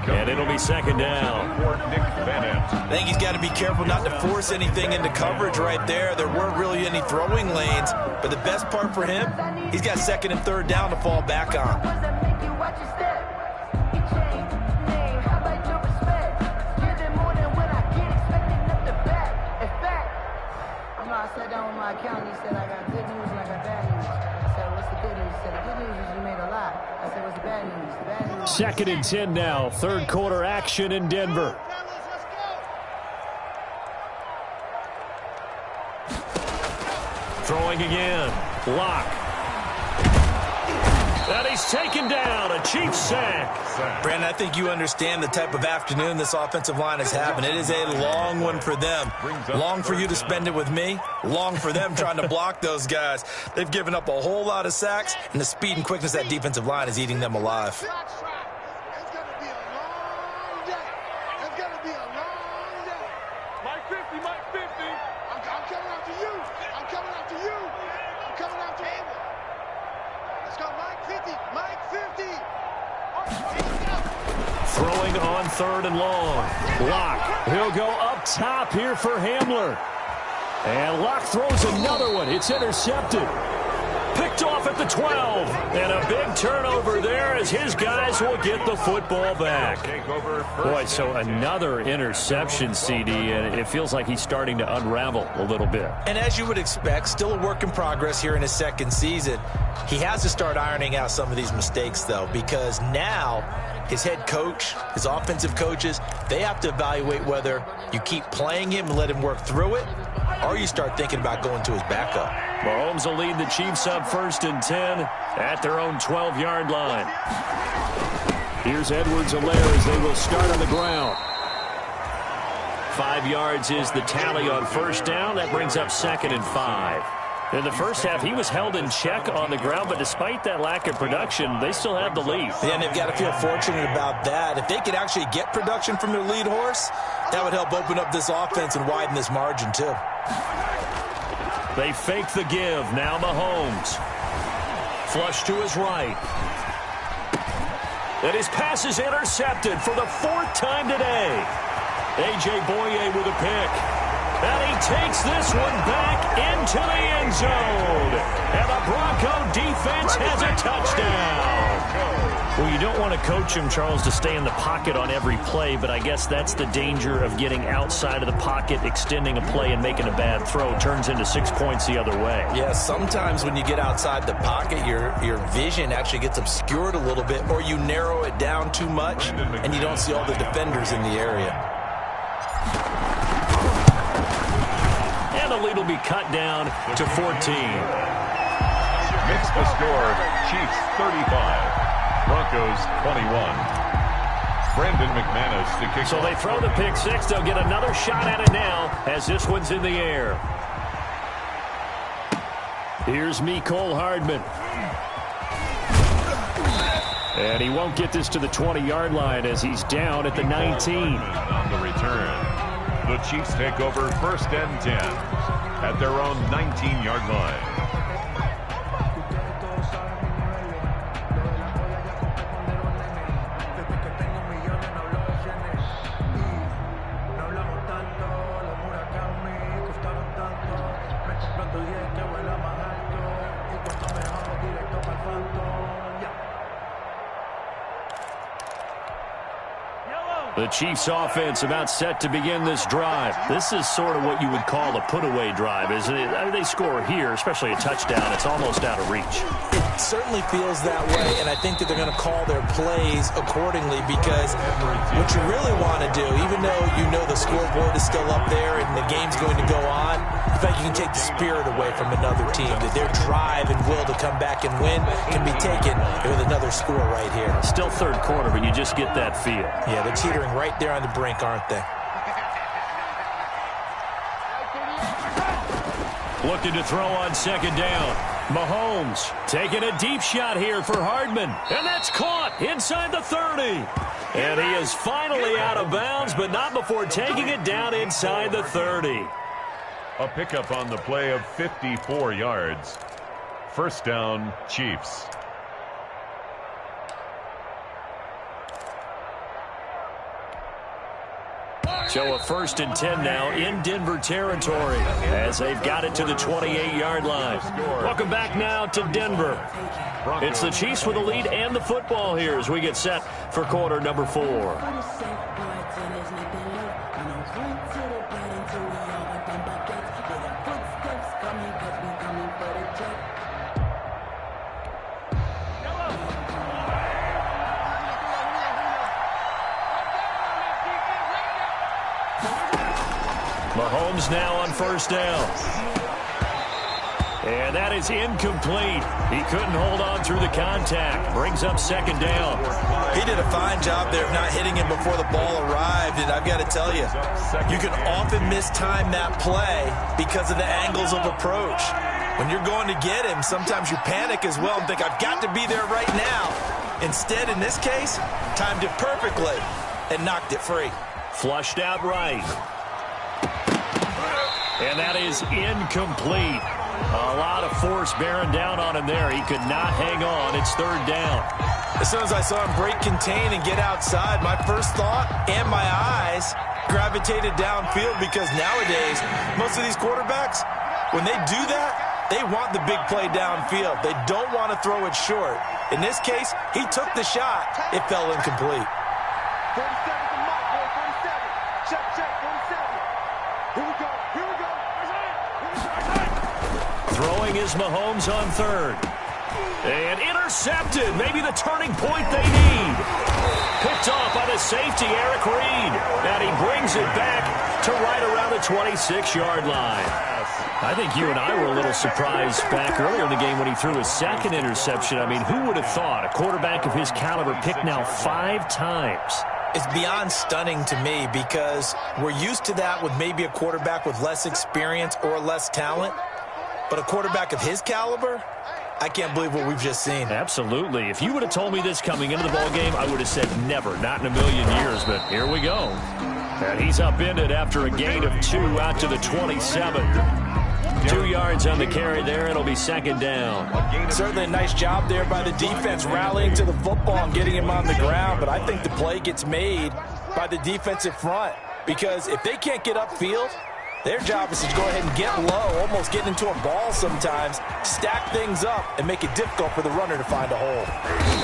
And it'll be 2nd down. I think he's got to be careful not to force anything into coverage right there. There weren't really any throwing lanes. But the best part for him, he's got 2nd and 3rd down to fall back on. I sat down with my accountant. He said, I got good news and I got bad news. I said, what's the good news? He said, the good news is you made a lot. I said, what's the bad news? The bad news. 2nd and 10 now. 3rd quarter action in Denver. Throwing again. Locke. And he's taken down. A Chiefs sack. Brandon, I think you understand the type of afternoon this offensive line is having. It is a long one for them. Long for you to spend it with me. Long for them trying to block those guys. They've given up a whole lot of sacks, and the speed and quickness of that defensive line is eating them alive. It's going to be a long day. It's going to be a long day. Mike 50, Mike 50. I'm coming after you. I'm coming after you. I'm coming after him. Let's go, Mike 50. Mike 50. Throwing on 3rd and long. Locke. He'll go up top here for Hamler. And Locke throws another one. It's intercepted. Picked off at the 12. And a big turnover there as his guys will get the football back. Boy, so another interception, CD, and it feels like he's starting to unravel a little bit. And as you would expect, still a work in progress here in his 2nd season. He has to start ironing out some of these mistakes, though, because now his head coach, his offensive coaches, they have to evaluate whether you keep playing him and let him work through it, or you start thinking about going to his backup. Mahomes will lead the Chiefs up 1st and 10 at their own 12-yard line. Here's Edwards-Helaire as they will start on the ground. 5 yards is the tally on first down. That brings up 2nd and 5. In the first half, he was held in check on the ground, but despite that lack of production, they still have the lead. Yeah, and they've got to feel fortunate about that. If they could actually get production from their lead horse, that would help open up this offense and widen this margin, too. They fake the give. Now Mahomes. Flush to his right. And his pass is intercepted for the 4th time today. A.J. Boye with a pick. And he takes this one back into the end zone. And the Bronco defense has a touchdown. Well, you don't want to coach him, Charles, to stay in the pocket on every play, but I guess that's the danger of getting outside of the pocket, extending a play, and making a bad throw. Turns into 6 points the other way. Yeah, sometimes when you get outside the pocket, your vision actually gets obscured a little bit, or you narrow it down too much, and you don't see all the defenders in the area. And the lead will be cut down to 14. Makes the score Chiefs 35. Broncos 21. Brandon McManus to kick. So they throw the pick six. They'll get another shot at it now as this one's in the air. Here's Mecole Hardman. And he won't get this to the 20-yard line as he's down at the 19. On the return, the Chiefs take over 1st and 10 at their own 19-yard line. The Chiefs offense about set to begin this drive. This is sort of what you would call a put-away drive, isn't it? I mean, they score here, especially a touchdown. It's almost out of reach. It certainly feels that way, and I think that they're going to call their plays accordingly because what you really want to do, even though you know the scoreboard is still up there and the game's going to go on, I think you can take the spirit away from another team, that their drive and will to come back and win can be taken with another score right here. Still third quarter, but you just get that feel. Yeah, they're teetering right there on the brink, aren't they? Looking to throw on 2nd down. Mahomes taking a deep shot here for Hardman. And that's caught inside the 30. And he is finally out of bounds, but not before taking it down inside the 30. A pickup on the play of 54 yards. 1st down, Chiefs. So a 1st and 10 now in Denver territory as they've got it to the 28-yard line. Welcome back now to Denver. It's the Chiefs with the lead and the football here as we get set for quarter number 4. Mahomes now on 1st down. And that is incomplete. He couldn't hold on through the contact. Brings up 2nd down. He did a fine job there of not hitting him before the ball arrived. And I've got to tell you, you can often mistime that play because of the angles of approach. When you're going to get him, sometimes you panic as well and think, I've got to be there right now. Instead, in this case, timed it perfectly and knocked it free. Flushed out right. And that is incomplete. A lot of force bearing down on him there. He could not hang on. It's 3rd down. As soon as I saw him break contain and get outside, my first thought and my eyes gravitated downfield because nowadays, most of these quarterbacks, when they do that, they want the big play downfield. They don't want to throw it short. In this case, he took the shot. It fell incomplete. 47 to Mike, boy, 47. Check, 47. Here we go. Throwing is Mahomes on 3rd. And intercepted. Maybe the turning point they need. Picked off by the safety, Eric Reed. And he brings it back to right around the 26-yard line. I think you and I were a little surprised back earlier in the game when he threw his 2nd interception. I mean, who would have thought a quarterback of his caliber picked now 5 times? It's beyond stunning to me because we're used to that with maybe a quarterback with less experience or less talent. But a quarterback of his caliber, I can't believe what we've just seen. Absolutely. If you would have told me this coming into the ballgame, I would have said never, not in a million years. But here we go. And he's upended after a gain of 2 out to the 27. 2 yards on the carry there. It'll be second down. Certainly a nice job there by the defense rallying to the football and getting him on the ground. But I think the play gets made by the defensive front because if they can't get upfield, their job is to go ahead and get low, almost get into a ball sometimes, stack things up, and make it difficult for the runner to find a hole.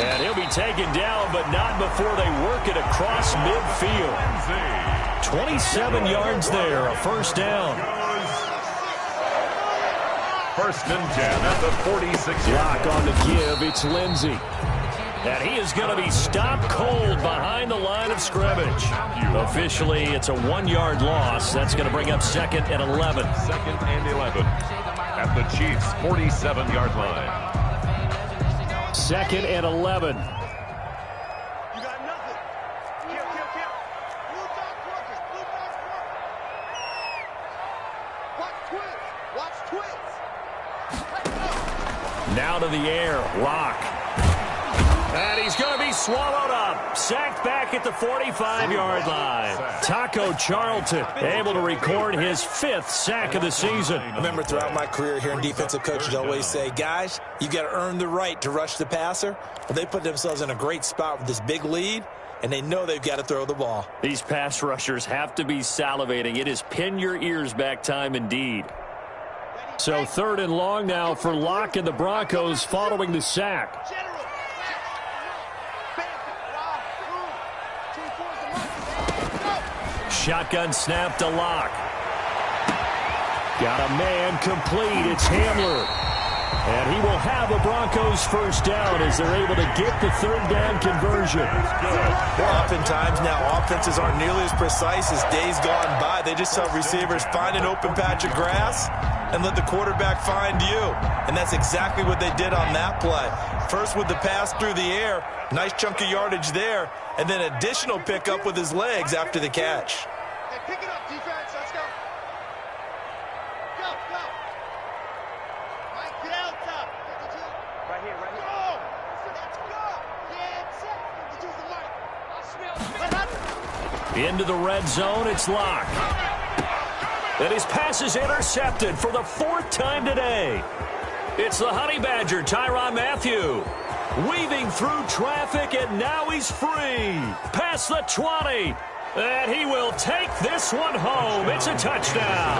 And he'll be taken down, but not before they work it across midfield. 27 yards there, a first down. First and 10 at the 46. Lock on the give. It's Lindsey. And he is going to be stopped cold behind the line of scrimmage. Officially, it's a 1-yard loss. That's going to bring up second and 11. Second and 11 at the Chiefs' 47-yard line. Second and 11. You got nothing. Kill. Blue dot working. Watch twins. Now to the air. Lock. And he's going to be swallowed up. Sacked back at the 45-yard line. Taco Charlton able to record his 5th sack of the season. I remember throughout my career here in defensive coaches always say, guys, you got to earn the right to rush the passer. Well, they put themselves in a great spot with this big lead, and they know they've got to throw the ball. These pass rushers have to be salivating. It is pin your ears back time indeed. So 3rd and long now for Locke and the Broncos following the sack. Shotgun snap to Locke. Got a man complete. It's Hamler. And he will have a Broncos first down as they're able to get the 3rd down conversion. Well, oftentimes now offenses aren't nearly as precise as days gone by. They just tell receivers, find an open patch of grass and let the quarterback find you. And that's exactly what they did on that play. First with the pass through the air, nice chunk of yardage there, and then additional pickup with his legs after the catch. Hey, pick it up, defense. Let's go. Go. Mike, get out top. Right here. Go. Let's go. Yeah, it's it. Use the mic. Into the red zone, it's Locke. And his pass is intercepted for the 4th time today. It's the Honey Badger, Tyrann Mathieu. Weaving through traffic, and now he's free. Past the 20. And he will take this one home. It's a touchdown.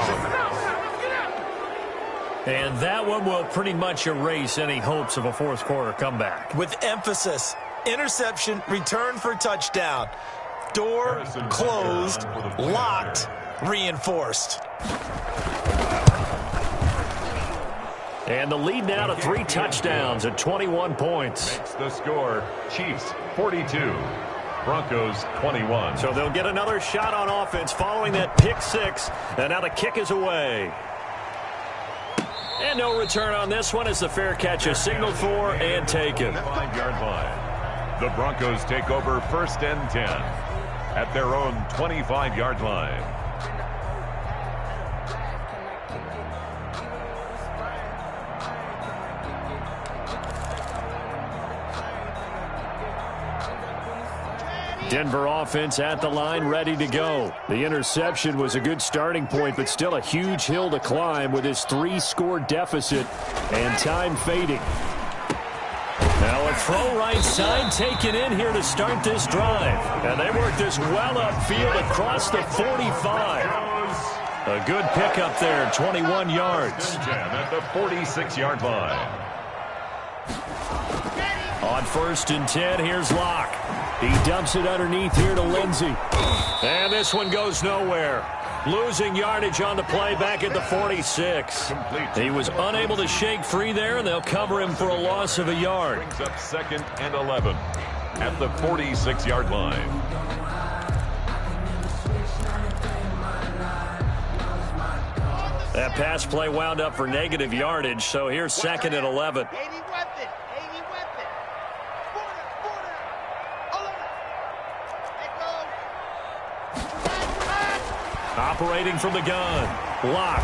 And that one will pretty much erase any hopes of a 4th quarter comeback. With emphasis, interception, return for touchdown. Door closed, locked, reinforced. And the lead now to 3 touchdowns at 21 points. Makes the score Chiefs 42, Broncos 21. So they'll get another shot on offense following that pick 6. And now the kick is away. And no return on this one as the fair catch is signaled for and taken. 5-yard line. The Broncos take over 1st and 10 at their own 25-yard line. Denver offense at the line, ready to go. The interception was a good starting point, but still a huge hill to climb with his 3-score deficit and time fading. Now a throw right side taken in here to start this drive. And they work this well upfield across the 45. A good pickup there, 21 yards. At the 46-yard line. On 1st and 10, here's Locke. He dumps it underneath here to Lindsey. And this one goes nowhere. Losing yardage on the play back at the 46. He was unable to shake free there, and they'll cover him for a loss of a yard. Brings up 2nd and 11 at the 46-yard line. That pass play wound up for negative yardage, so here's 2nd and 11. Operating from the gun. Lock.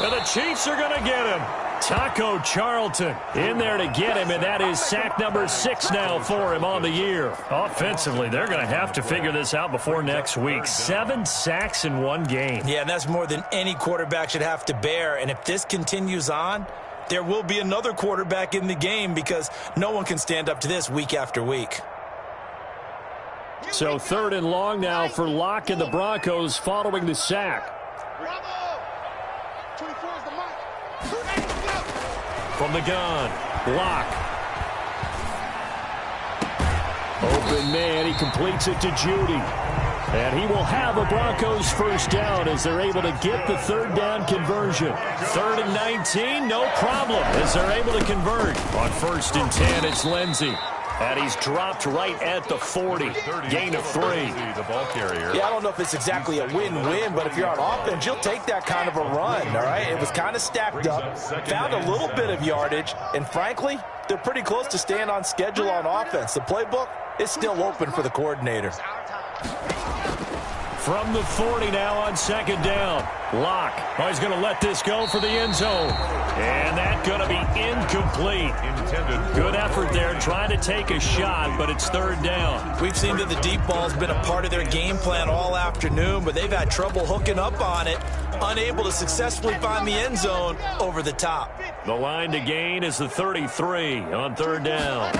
And the Chiefs are going to get him. Taco Charlton in there to get him, and that is sack number 6 now for him on the year. Offensively, they're going to have to figure this out before next week. 7 sacks in one game. Yeah, and that's more than any quarterback should have to bear. And if this continues on, there will be another quarterback in the game because no one can stand up to this week after week. So 3rd and long now for Locke and the Broncos following the sack. From the gun, Locke. Open man, he completes it to Judy. And he will have a Broncos first down as they're able to get the 3rd down conversion. 3rd and 19, no problem as they're able to convert. On 1st and 10, it's Lindsey. And he's dropped right at the 40. Gain of 3. Yeah, I don't know if it's exactly a win-win, but if you're on offense, you'll take that kind of a run, all right? It was kind of stacked up, found a little bit of yardage, and frankly, they're pretty close to staying on schedule on offense. The playbook is still open for the coordinator. From the 40 now on 2nd down. Locke. Oh, he's going to let this go for the end zone. And that's going to be incomplete. Good effort there trying to take a shot, but it's 3rd down. We've seen that the deep ball's been a part of their game plan all afternoon, but they've had trouble hooking up on it, unable to successfully find the end zone over the top. The line to gain is the 33 on 3rd down.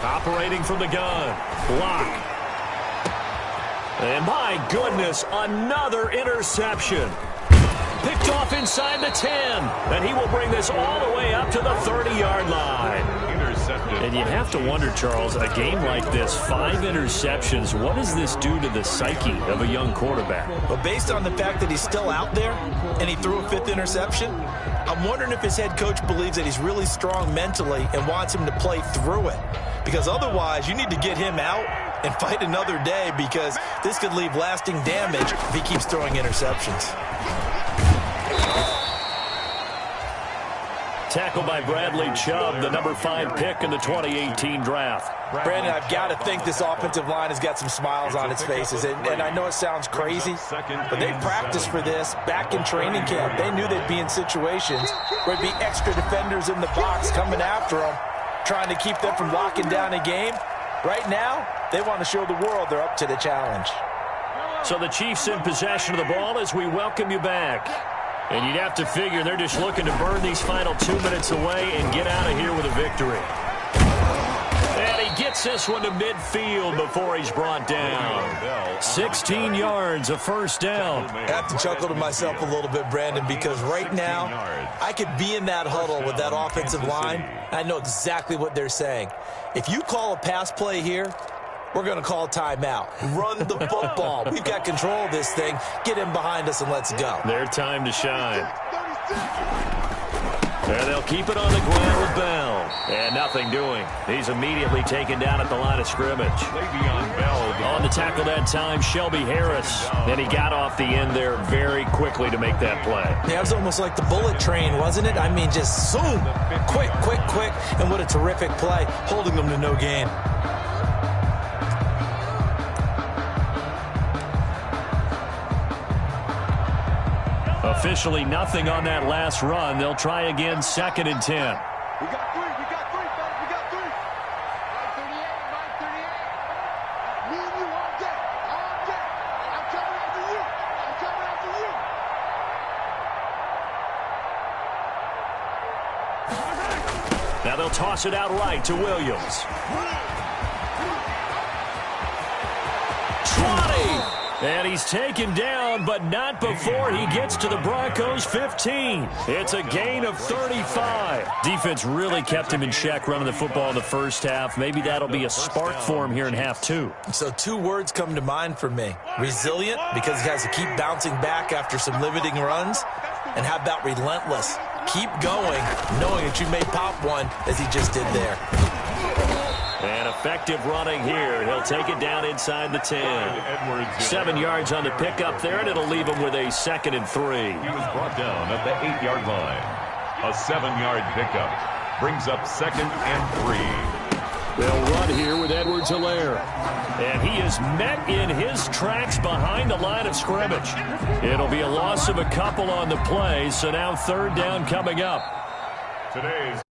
Operating from the gun. Locke. And my goodness, another interception. Picked off inside the 10. And he will bring this all the way up to the 30-yard line. Intercepted. And you have to wonder, Charles, a game like this, 5 interceptions, what does this do to the psyche of a young quarterback? Well, based on the fact that he's still out there and he threw a 5th interception, I'm wondering if his head coach believes that he's really strong mentally and wants him to play through it. Because otherwise, you need to get him out and fight another day because this could leave lasting damage if he keeps throwing interceptions. Tackled by Bradley Chubb, the number 5 pick in the 2018 draft. Brandon, I've got to think this offensive line has got some smiles on its faces. And I know it sounds crazy, but they practiced for this back in training camp. They knew they'd be in situations where there'd be extra defenders in the box coming after them, trying to keep them from locking down a game. Right now, they want to show the world they're up to the challenge. So the Chiefs in possession of the ball as we welcome you back. And you'd have to figure they're just looking to burn these final 2 minutes away and get out of here with a victory. And he gets this one to midfield before he's brought down. 16 yards, a first down. I have to chuckle to myself a little bit, Brandon, because right now I could be in that huddle with that offensive line. I know exactly what they're saying. If you call a pass play here, we're going to call timeout. Run the football. We've got control of this thing. Get him behind us and let's go. Their time to shine. And they'll keep it on the ground with Bell. And nothing doing. He's immediately taken down at the line of scrimmage. On the tackle that time, Shelby Harris. And he got off the end there very quickly to make that play. Yeah, it was almost like the bullet train, wasn't it? I mean, just zoom. Quick, quick, quick. And what a terrific play, holding them to no gain. Officially nothing on that last run. They'll try again, 2nd and 10. We got 3, we got 3, fellas, we got 3. Right 38, me and you all day, all day. I'm coming after you. I'm coming after you. Now they'll toss it out right to Williams. 20! And he's taken down, but not before he gets to the Broncos' 15. It's a gain of 35. Defense really kept him in check running the football in the first half. Maybe that'll be a spark for him here in half 2. So 2 words come to mind for me. Resilient, because he has to keep bouncing back after some limiting runs. And how about relentless? Keep going, knowing that you may pop one, as he just did there. And effective running here. He'll take it down inside the 10. 7 yards on the pickup there, and it'll leave him with a 2nd and 3. He was brought down at the 8-yard line. A 7-yard pickup brings up 2nd and 3. They'll run here with with Edwards-Helaire. And he is met in his tracks behind the line of scrimmage. It'll be a loss of a couple on the play, so now third down coming up. Today's